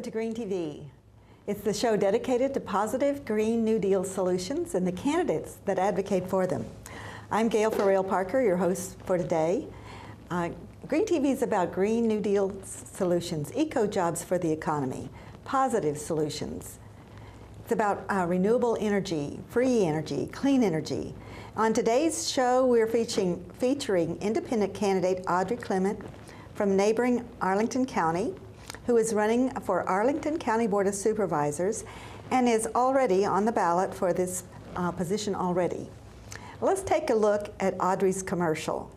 to Green TV. It's the show dedicated to positive Green New Deal solutions and the candidates that advocate for them. I'm Gail Parker, your host for today. Green TV is about Green New Deal solutions, eco-jobs for the economy, positive solutions. It's about renewable energy, free energy, clean energy. On today's show, we're featuring independent candidate Audrey Clement from neighboring Arlington County, who is running for Arlington County Board of Supervisors and is already on the ballot for this position already. Let's take a look at Audrey's commercial.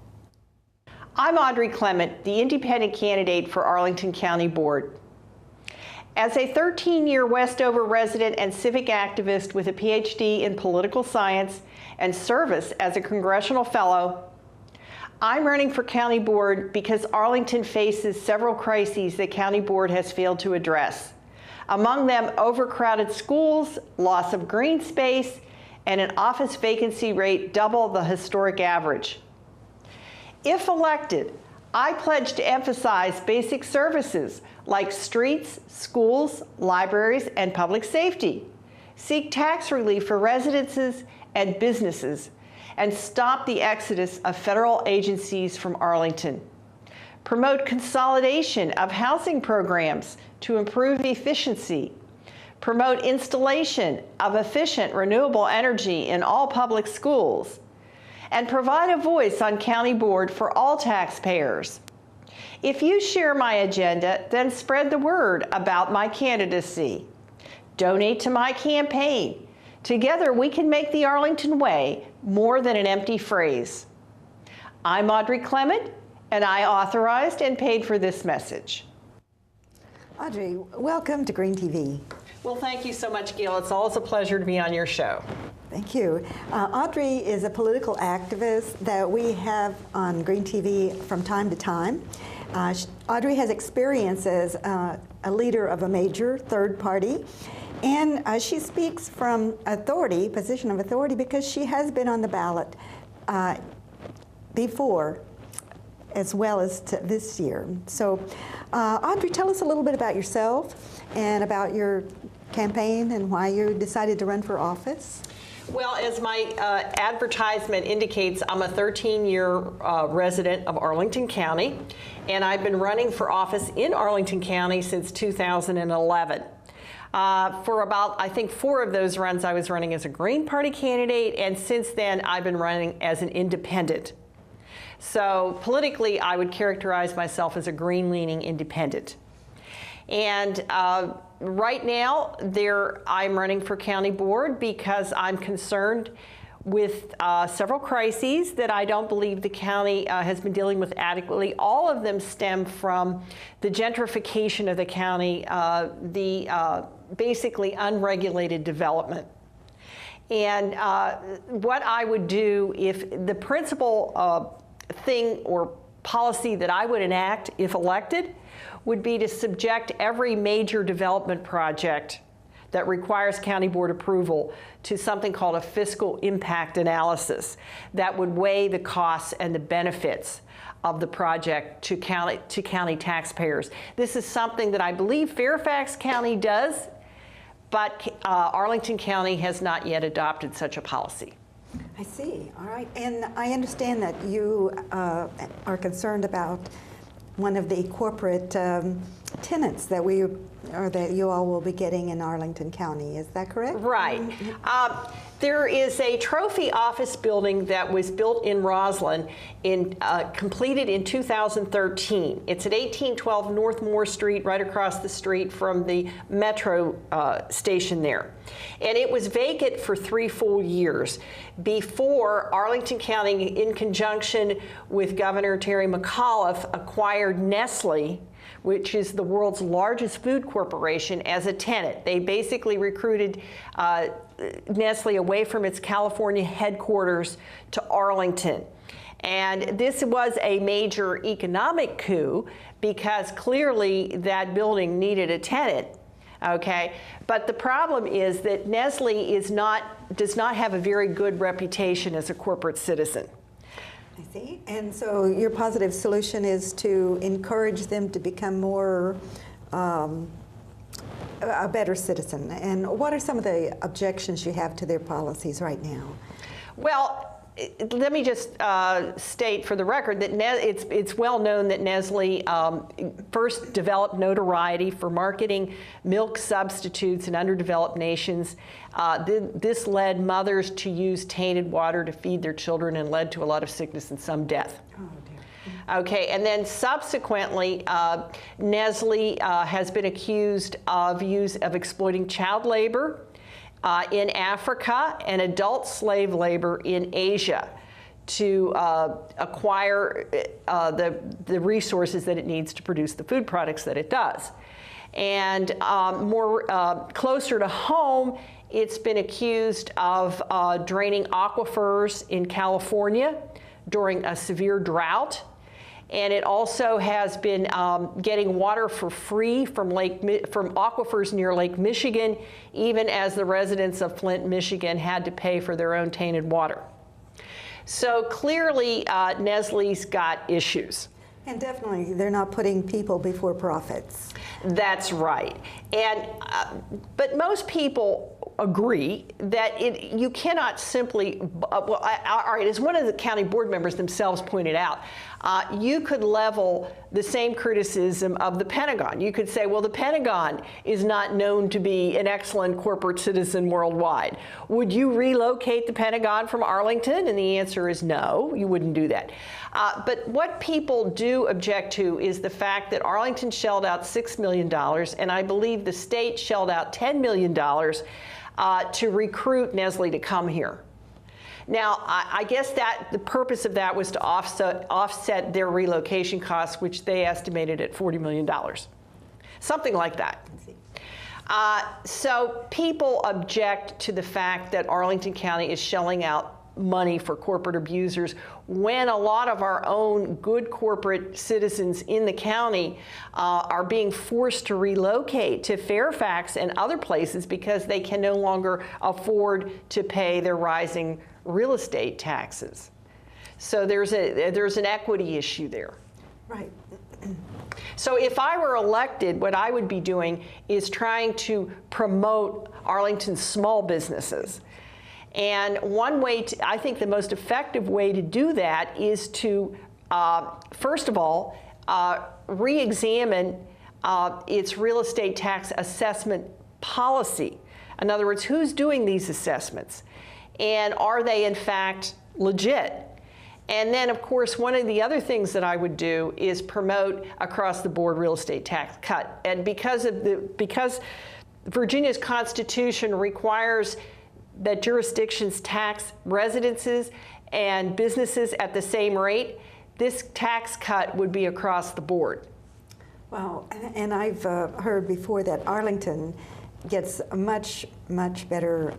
I'm Audrey Clement, the independent candidate for Arlington County Board. As a 13-year Westover resident and civic activist with a PhD in political science and service as a congressional fellow, I'm running for County Board because Arlington faces several crises that County Board has failed to address. Among them, overcrowded schools, loss of green space, and an office vacancy rate double the historic average. If elected, I pledge to emphasize basic services like streets, schools, libraries, and public safety, seek tax relief for residences and businesses, and stop the exodus of federal agencies from Arlington. Promote consolidation of housing programs to improve efficiency. Promote installation of efficient renewable energy in all public schools. And provide a voice on County Board for all taxpayers. If you share my agenda, then spread the word about my candidacy. Donate to my campaign. Together, we can make the Arlington way more than an empty phrase. I'm Audrey Clement, and I authorized and paid for this message. Audrey, welcome to Green TV. Well, thank you so much, Gail. It's always a pleasure to be on your show. Thank you. Audrey is a political activist that we have on Green TV from time to time. Audrey has experience as a leader of a major third party, and she speaks from authority, position of authority, because she has been on the ballot before, as well as this year. So, Audrey, tell us a little bit about yourself and about your campaign and why you decided to run for office. Well, as my advertisement indicates, I'm a 13-year resident of Arlington County, and I've been running for office in Arlington County since 2011. For about, I think, 4 of those runs, I was running as a Green Party candidate, and since then, I've been running as an independent. So politically, I would characterize myself as a green-leaning independent. And right now, I'm running for County Board because I'm concerned with several crises that I don't believe the county has been dealing with adequately. All of them stem from the gentrification of the county, the basically unregulated development. And what I would do if the principal thing or policy that I would enact if elected would be to subject every major development project that requires County Board approval to something called a fiscal impact analysis that would weigh the costs and the benefits of the project to county taxpayers. This is something that I believe Fairfax County does, but Arlington County has not yet adopted such a policy. I see. All right. And I understand that you are concerned about one of the corporate tenants that that you all will be getting in Arlington County. Is that correct? Right. There is a trophy office building that was built in Roslyn, completed in 2013. It's at 1812 North Moore Street, right across the street from the metro station there. And it was vacant for 3 full years before Arlington County, in conjunction with Governor Terry McAuliffe, acquired Nestle, which is the world's largest food corporation, as a tenant. They basically recruited Nestle away from its California headquarters to Arlington. And this was a major economic coup because clearly that building needed a tenant. Okay, but the problem is that Nestle does not have a very good reputation as a corporate citizen. I see. And so your positive solution is to encourage them to become more a better citizen. And what are some of the objections you have to their policies right now? Well, let me just state for the record that it's well known that Nestle first developed notoriety for marketing milk substitutes in underdeveloped nations. This led mothers to use tainted water to feed their children and led to a lot of sickness and some death. Oh, dear. Okay, and then subsequently, Nestle has been accused of exploiting child labor in Africa and adult slave labor in Asia to acquire the resources that it needs to produce the food products that it does. And closer to home, it's been accused of draining aquifers in California during a severe drought. And it also has been getting water for free from aquifers near Lake Michigan, even as the residents of Flint, Michigan had to pay for their own tainted water. So clearly, Nestle's got issues. And definitely, they're not putting people before profits. That's right. And but most people agree that you cannot simply, all right, as one of the county board members themselves pointed out, you could level the same criticism of the Pentagon. You could say, well, the Pentagon is not known to be an excellent corporate citizen worldwide. Would you relocate the Pentagon from Arlington? And the answer is no, you wouldn't do that. But what people do object to is the fact that Arlington shelled out $6 million, and I believe the state shelled out $10 million to recruit Nestle to come here. Now, I guess that the purpose of that was to offset their relocation costs, which they estimated at $40 million. Something like that. So people object to the fact that Arlington County is shelling out money for corporate abusers when a lot of our own good corporate citizens in the county are being forced to relocate to Fairfax and other places because they can no longer afford to pay their rising real estate taxes. So there's an equity issue there. Right. So if I were elected, what I would be doing is trying to promote Arlington's small businesses. And one way, I think the most effective way to do that is to, first of all, re-examine its real estate tax assessment policy. In other words, who's doing these assessments? And are they, in fact, legit? And then, of course, one of the other things that I would do is promote across-the-board real estate tax cut. And because Virginia's Constitution requires that jurisdictions tax residences and businesses at the same rate, this tax cut would be across the board. Well, and I've heard before that Arlington gets a much better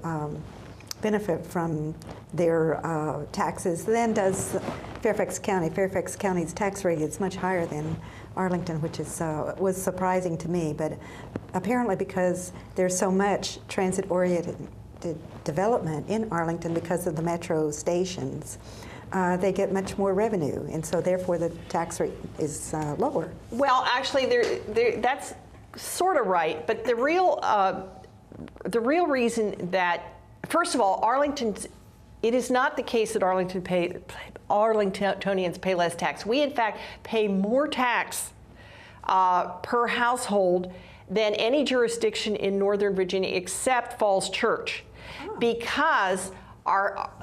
benefit from their taxes than does Fairfax County. Fairfax County's tax rate is much higher than Arlington, which is was surprising to me. But apparently, because there's so much transit-oriented development in Arlington because of the metro stations, they get much more revenue, and so therefore the tax rate is lower. Well, actually, that's sort of right, but the real reason that, first of all, it is not the case that Arlingtonians pay less tax. We, in fact, pay more tax per household than any jurisdiction in Northern Virginia except Falls Church, because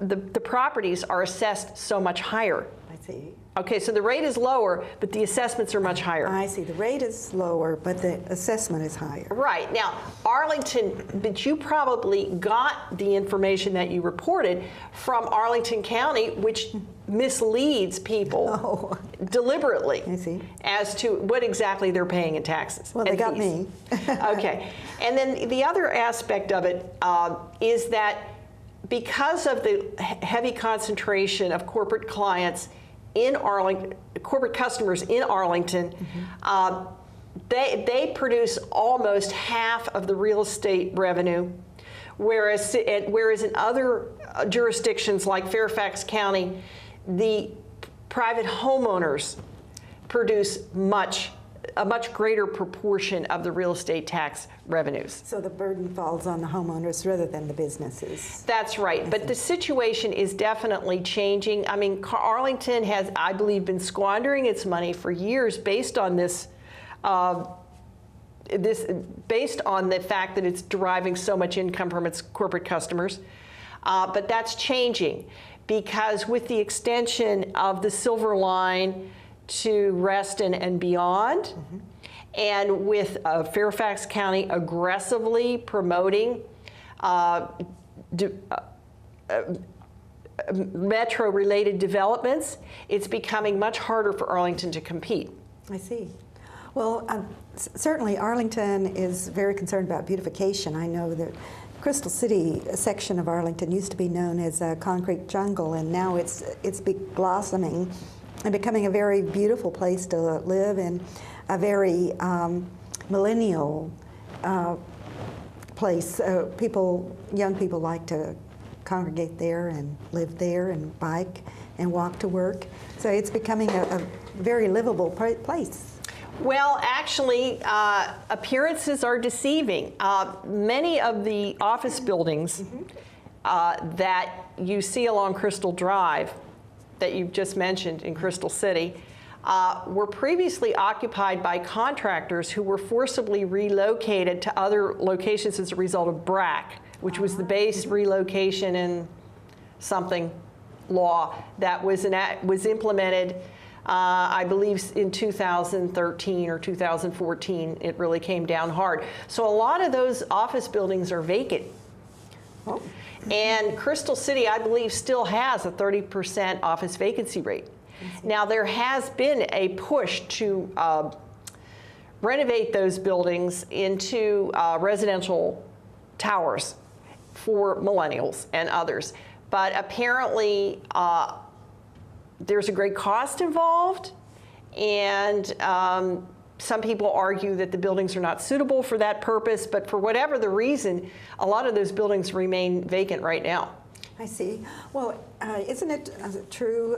the properties are assessed so much higher. I see. Okay, so the rate is lower, but the assessments are much higher. I see. The rate is lower, but the assessment is higher. Right. Now, Arlington, but you probably got the information that you reported from Arlington County, which misleads people deliberately as to what exactly they're paying in taxes. Well, they got me. Okay. And then the other aspect of it is that because of the heavy concentration of corporate clients in Arlington, corporate customers in Arlington, they produce almost half of the real estate revenue, whereas in other jurisdictions like Fairfax County, the private homeowners produce much a much greater proportion of the real estate tax revenues. So the burden falls on the homeowners rather than the businesses. That's right, but the situation is definitely changing. I mean, Arlington has, I believe, been squandering its money for years based on this, based on the fact that it's deriving so much income from its corporate customers. But that's changing because with the extension of the Silver Line to Reston and beyond, and with Fairfax County aggressively promoting metro-related developments, it's becoming much harder for Arlington to compete. I see. Well, certainly Arlington is very concerned about beautification. I know that Crystal City section of Arlington used to be known as a concrete jungle, and now it's blossoming and becoming a very beautiful place to live, and a very millennial place. Young people like to congregate there and live there and bike and walk to work. So it's becoming a very livable place. Well, actually, appearances are deceiving. Many of the office buildings that you see along Crystal Drive, that you've just mentioned in Crystal City, were previously occupied by contractors who were forcibly relocated to other locations as a result of BRAC, which was the base relocation and something law that was implemented, I believe, in 2013 or 2014. It really came down hard. So a lot of those office buildings are vacant. Oh. And Crystal City, I believe, still has a 30% office vacancy rate. Now, there has been a push to renovate those buildings into residential towers for millennials and others. But apparently, there's a great cost involved, and some people argue that the buildings are not suitable for that purpose, but for whatever the reason, a lot of those buildings remain vacant right now. I see. Well, isn't it true,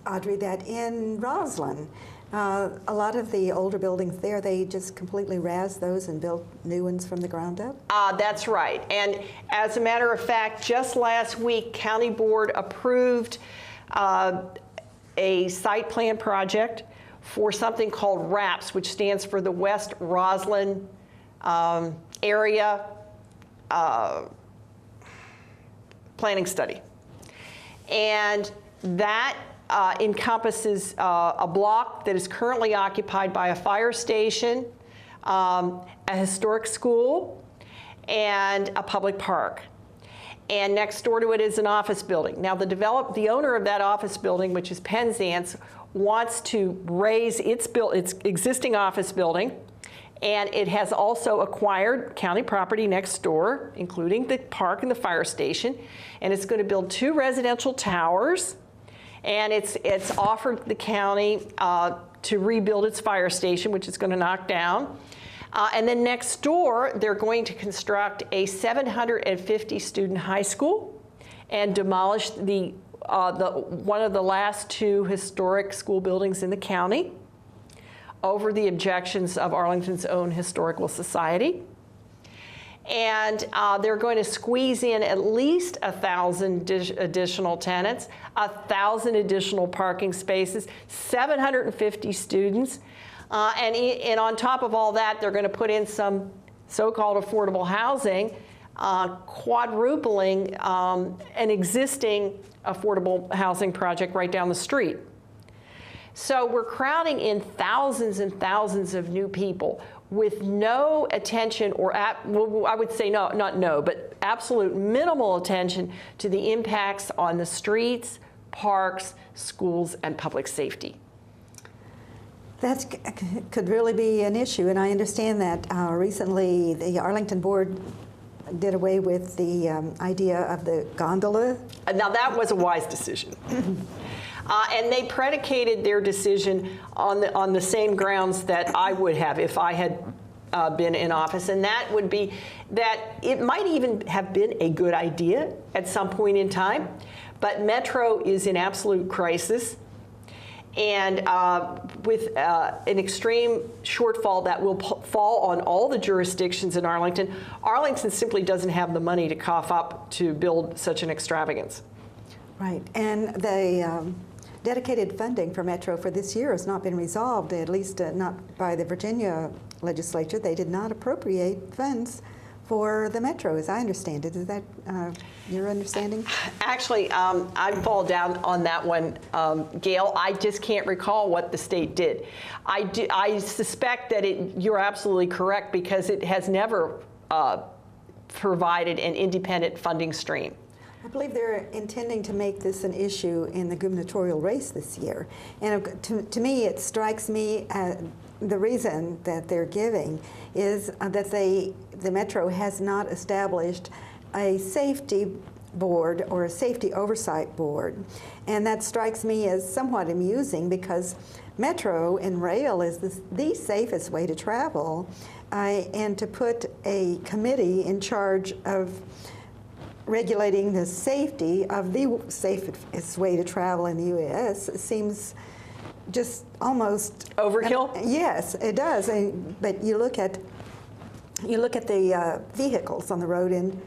Audrey, that in Roslyn, a lot of the older buildings there, they just completely razed those and built new ones from the ground up? That's right. And as a matter of fact, just last week, County Board approved a site plan project for something called WRAPS, which stands for the West Roslyn Area Planning Study. And that encompasses a block that is currently occupied by a fire station, a historic school, and a public park. And next door to it is an office building. Now, the owner of that office building, which is Penzance, wants to raise its existing office building, and it has also acquired county property next door, including the park and the fire station, and it's going to build 2 residential towers, and it's offered the county to rebuild its fire station, which it's going to knock down. And then next door, they're going to construct a 750-student high school and demolish one of the last 2 historic school buildings in the county over the objections of Arlington's own historical society. And they're going to squeeze in at least 1,000 additional tenants, 1,000 additional parking spaces, 750 students. And on top of all that, they're going to put in some so-called affordable housing, quadrupling an existing affordable housing project right down the street. So we're crowding in thousands and thousands of new people with no attention, or well, I would say not no, but absolute minimal attention to the impacts on the streets, parks, schools, and public safety. That could really be an issue, and I understand that recently the Arlington Board did away with the idea of the gondola. Now that was a wise decision. And they predicated their decision on the same grounds that I would have if I had been in office, and that would be that it might even have been a good idea at some point in time, but Metro is in absolute crisis, And with an extreme shortfall that will fall on all the jurisdictions in Arlington, Arlington simply doesn't have the money to cough up to build such an extravagance. Right, and the dedicated funding for Metro for this year has not been resolved, at least not by the Virginia legislature. They did not appropriate funds for the Metro, as I understand it. Is that your understanding? Actually, I fall down on that one, Gail. I just can't recall what the state did. I suspect that you're absolutely correct, because it has never provided an independent funding stream. I believe they're intending to make this an issue in the gubernatorial race this year. And to me, it strikes me the reason that they're giving is that the Metro has not established a safety board or a safety oversight board. And that strikes me as somewhat amusing, because Metro and rail is the safest way to travel. And to put a committee in charge of regulating the safety of the safest way to travel in the U.S. seems just almost overkill. Yes, it does. But you look at the vehicles on the road, and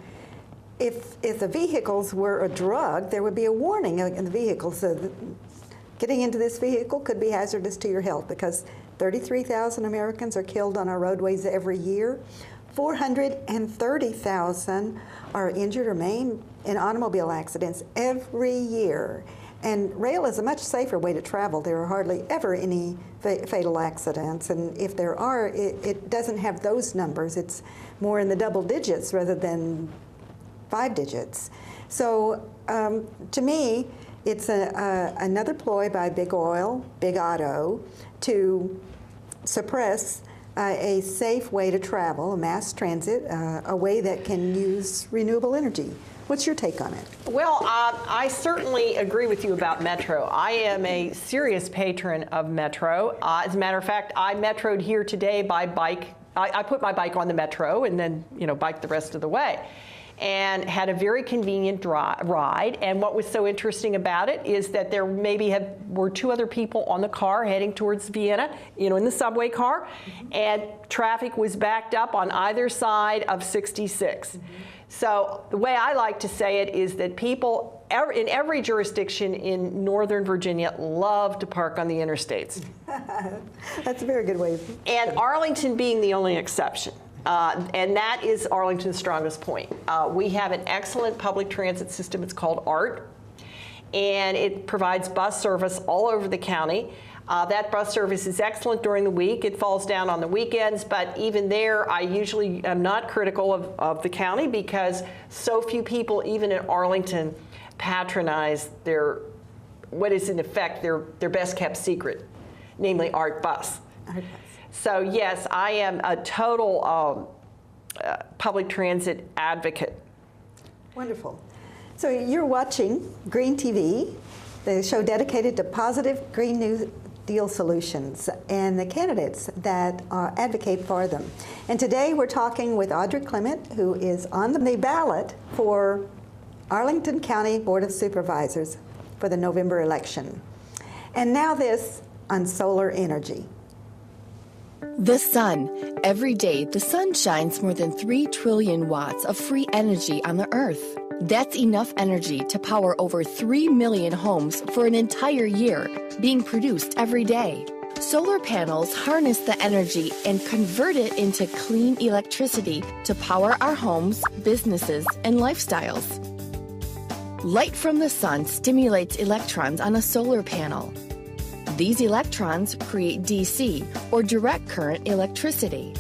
if the vehicles were a drug, there would be a warning in the vehicle. So getting into this vehicle could be hazardous to your health, because 33,000 Americans are killed on our roadways every year. 430,000 are injured or maimed in automobile accidents every year. And rail is a much safer way to travel. There are hardly ever any fatal accidents. And if there are, it doesn't have those numbers. It's more in the double digits rather than 5 digits. So to me, it's another ploy by Big Oil, Big Auto, to suppress a safe way to travel, a mass transit, a way that can use renewable energy. What's your take on it? Well, I certainly agree with you about Metro. I am a serious patron of Metro. As a matter of fact, I Metroed here today by bike. I put my bike on the Metro and then, biked the rest of the way, and had a very convenient ride. And what was so interesting about it is that there were 2 other people on the car heading towards Vienna, in the subway car, and traffic was backed up on either side of 66. So the way I like to say it is that people in every jurisdiction in Northern Virginia love to park on the interstates. That's a very good way. And Arlington being the only exception. And that is Arlington's strongest point. We have an excellent public transit system. It's called ART, and it provides bus service all over the county. That bus service is excellent during the week. It falls down on the weekends, but even there, I usually am not critical of the county, because so few people, even in Arlington, patronize what is in effect their best kept secret, namely ART bus. So yes, I am a total public transit advocate. Wonderful. So you're watching Green TV, the show dedicated to positive Green New Deal solutions and the candidates that advocate for them. And today we're talking with Audrey Clement, who is on the ballot for Arlington County Board of Supervisors for the November election. And now this on solar energy. The sun. Every day, the sun shines more than 3 trillion watts of free energy on the Earth. That's enough energy to power over 3 million homes for an entire year, being produced every day. Solar panels harness the energy and convert it into clean electricity to power our homes, businesses, and lifestyles. Light from the sun stimulates electrons on a solar panel. These electrons create DC, or direct current electricity.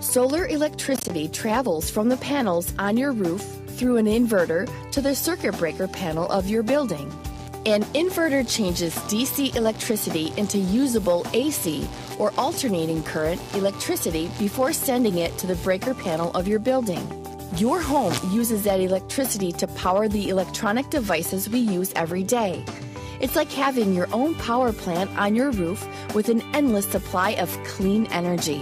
Solar electricity travels from the panels on your roof through an inverter to the circuit breaker panel of your building. An inverter changes DC electricity into usable AC, or alternating current electricity, before sending it to the breaker panel of your building. Your home uses that electricity to power the electronic devices we use every day. It's like having your own power plant on your roof with an endless supply of clean energy.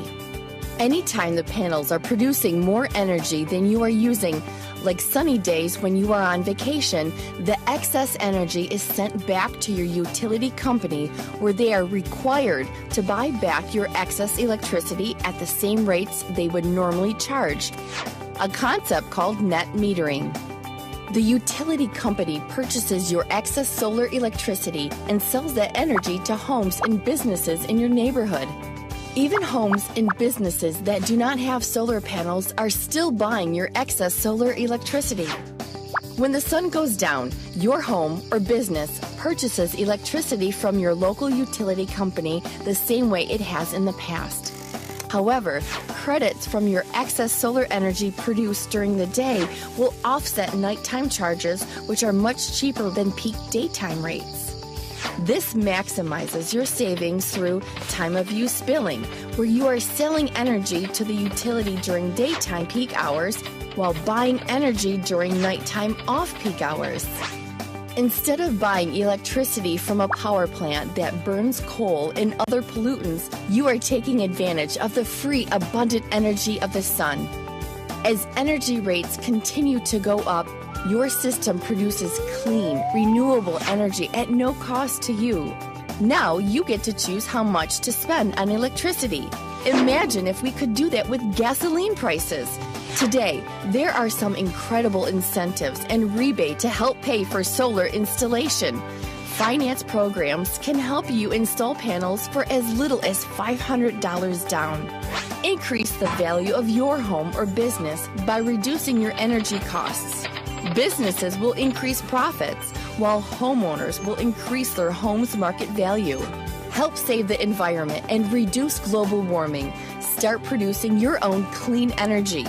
Anytime the panels are producing more energy than you are using, Like sunny days when you are on vacation, the excess energy is sent back to your utility company where they are required to buy back your excess electricity at the same rates they would normally charge, a concept called net metering. The utility company purchases your excess solar electricity and sells that energy to homes and businesses in your neighborhood. Even homes and businesses that do not have solar panels are still buying your excess solar electricity. When the sun goes down, your home or business purchases electricity from your local utility company the same way it has in the past. However, credits from your excess solar energy produced during the day will offset nighttime charges, which are much cheaper than peak daytime rates. This maximizes your savings through time of use billing, where you are selling energy to the utility during daytime peak hours while buying energy during nighttime off-peak hours. Instead of buying electricity from a power plant that burns coal and other pollutants, you are taking advantage of the free, abundant energy of the sun. As energy rates continue to go up, your system produces clean, renewable energy at no cost to you. Now you get to choose how much to spend on electricity. Imagine if we could do that with gasoline prices. Today, there are some incredible incentives and rebate to help pay for solar installation. Finance programs can help you install panels for as little as $500 down. Increase the value of your home or business by reducing your energy costs. Businesses will increase profits, while homeowners will increase their home's market value. Help save the environment and reduce global warming. Start producing your own clean energy.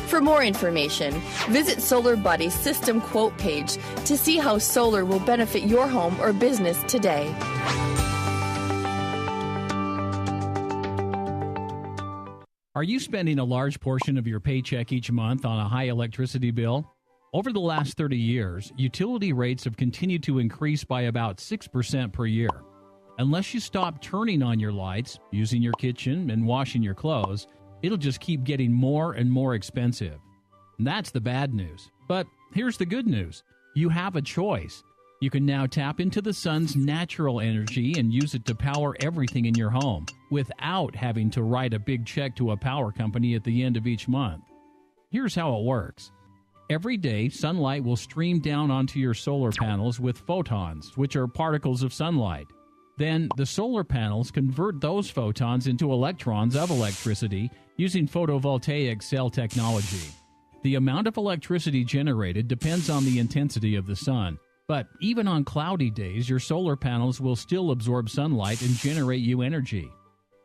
For more information, visit Solar Buddy's system quote page to see how solar will benefit your home or business today. Are you spending a large portion of your paycheck each month on a high electricity bill? Over the last 30 years, utility rates have continued to increase by about 6% per year. Unless you stop turning on your lights, using your kitchen, and washing your clothes, it'll just keep getting more and more expensive. And that's the bad news. But here's the good news. You have a choice. You can now tap into the sun's natural energy and use it to power everything in your home without having to write a big check to a power company at the end of each month. Here's how it works. Every day, sunlight will stream down onto your solar panels with photons, which are particles of sunlight. Then, the solar panels convert those photons into electrons of electricity using photovoltaic cell technology. The amount of electricity generated depends on the intensity of the sun, but even on cloudy days, your solar panels will still absorb sunlight and generate you energy.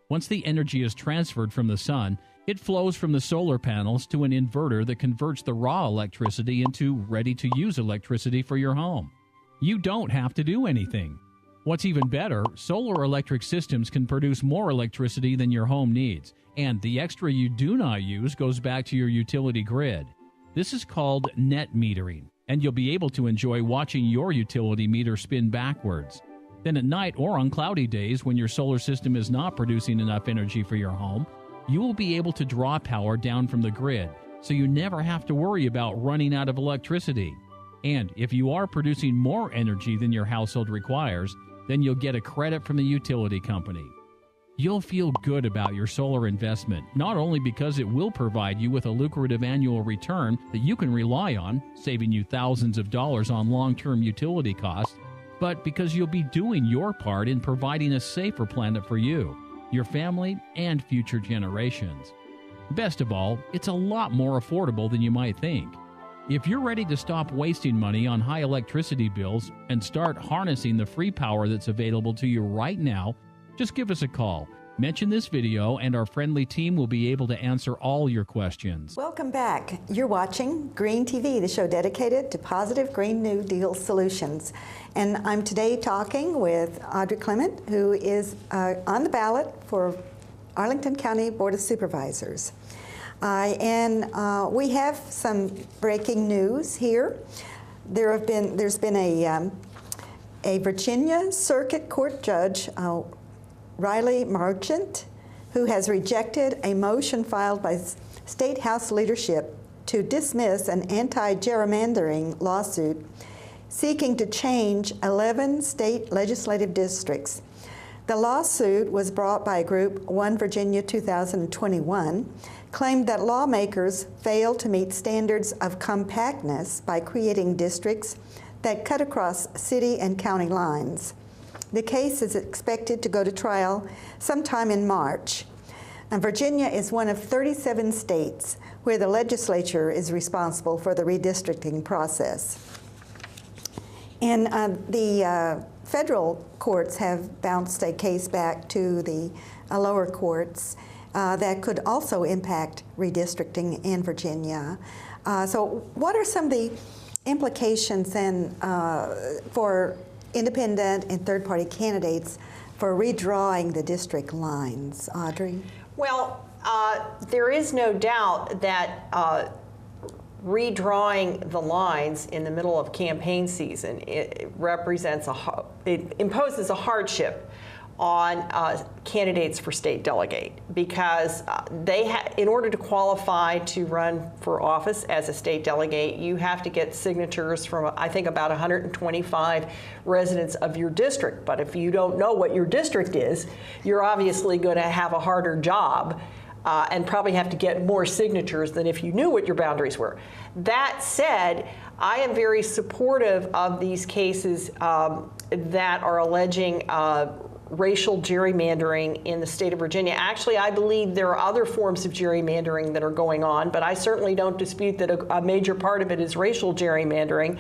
Once the energy is transferred from the sun, it flows from the solar panels to an inverter that converts the raw electricity into ready-to-use electricity for your home. You don't have to do anything. What's even better, solar electric systems can produce more electricity than your home needs, and the extra you do not use goes back to your utility grid. This is called net metering, and you'll be able to enjoy watching your utility meter spin backwards. Then at night or on cloudy days when your solar system is not producing enough energy for your home, you will be able to draw power down from the grid, so you never have to worry about running out of electricity. And if you are producing more energy than your household requires, then you'll get a credit from the utility company. You'll feel good about your solar investment, not only because it will provide you with a lucrative annual return that you can rely on, saving you thousands of dollars on long-term utility costs, but because you'll be doing your part in providing a safer planet for you, your family, and future generations. Best of all, it's a lot more affordable than you might think. If you're ready to stop wasting money on high electricity bills and start harnessing the free power that's available to you right now, just give us a call. Mention this video and our friendly team will be able to answer all your questions. Welcome back. You're watching Green TV, the show dedicated to positive Green New Deal solutions. And I'm today talking with Audrey Clement, who is on the ballot for Arlington County Board of Supervisors. And we have some breaking news here. There's been a Virginia Circuit Court judge, Riley Marchant, who has rejected a motion filed by State House leadership to dismiss an anti-gerrymandering lawsuit seeking to change 11 state legislative districts. The lawsuit was brought by a group, One Virginia 2021, claimed that lawmakers failed to meet standards of compactness by creating districts that cut across city and county lines. The case is expected to go to trial sometime in March. And Virginia is one of 37 states where the legislature is responsible for the redistricting process. And the federal courts have bounced a case back to the lower courts that could also impact redistricting in Virginia. So what are some of the implications then for independent and third-party candidates for redrawing the district lines? Audrey? Well, there is no doubt that redrawing the lines in the middle of campaign season, it imposes a hardship on candidates for state delegate, because in order to qualify to run for office as a state delegate, you have to get signatures from, I think, about 125 residents of your district. But if you don't know what your district is, you're obviously going to have a harder job and probably have to get more signatures than if you knew what your boundaries were. That said, I am very supportive of these cases that are alleging racial gerrymandering in the state of Virginia. Actually, I believe there are other forms of gerrymandering that are going on, but I certainly don't dispute that a major part of it is racial gerrymandering.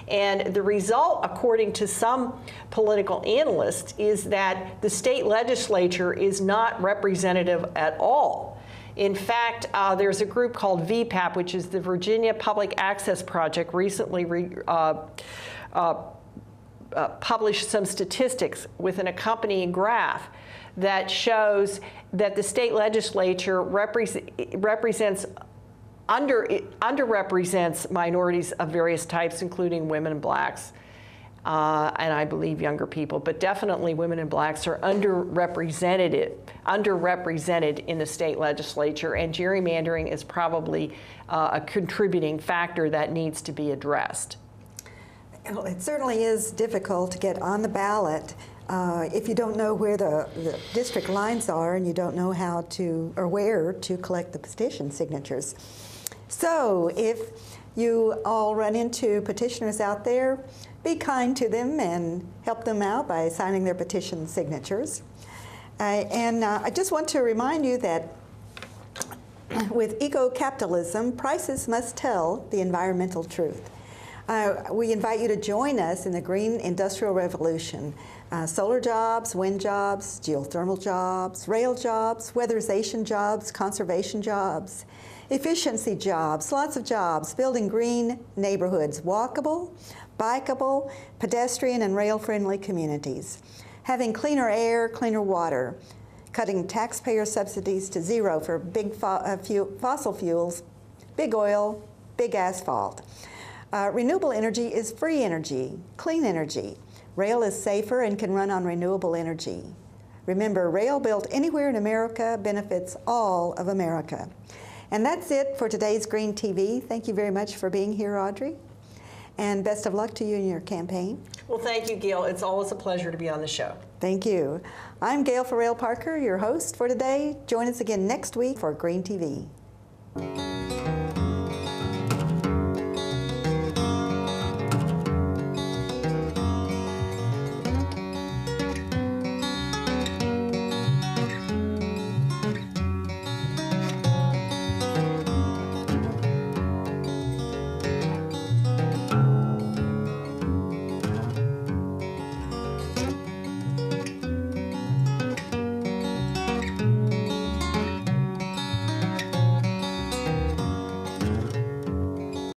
And the result, according to some political analysts, is that the state legislature is not representative at all. In fact, there's a group called VPAP, which is the Virginia Public Access Project, recently published some statistics with an accompanying graph that shows that the state legislature underrepresents minorities of various types, including women and blacks, and I believe younger people, but definitely women and blacks are underrepresented in the state legislature, and gerrymandering is probably a contributing factor that needs to be addressed. Well, it certainly is difficult to get on the ballot if you don't know where the district lines are and you don't know how to or where to collect the petition signatures. So if you all run into petitioners out there, be kind to them and help them out by signing their petition signatures. I just want to remind you that with eco-capitalism, prices must tell the environmental truth. We invite you to join us in the green industrial revolution. Solar jobs, wind jobs, geothermal jobs, rail jobs, weatherization jobs, conservation jobs, efficiency jobs, lots of jobs, building green neighborhoods, walkable, bikeable, pedestrian and rail-friendly communities, having cleaner air, cleaner water, cutting taxpayer subsidies to zero for big fossil fuels, big oil, big asphalt. Renewable energy is free energy, clean energy. Rail is safer and can run on renewable energy. Remember, rail built anywhere in America benefits all of America. And that's it for today's Green TV. Thank you very much for being here, Audrey. And best of luck to you in your campaign. Well, thank you, Gail. It's always a pleasure to be on the show. Thank you. I'm Gail Farrell Parker, your host for today. Join us again next week for Green TV.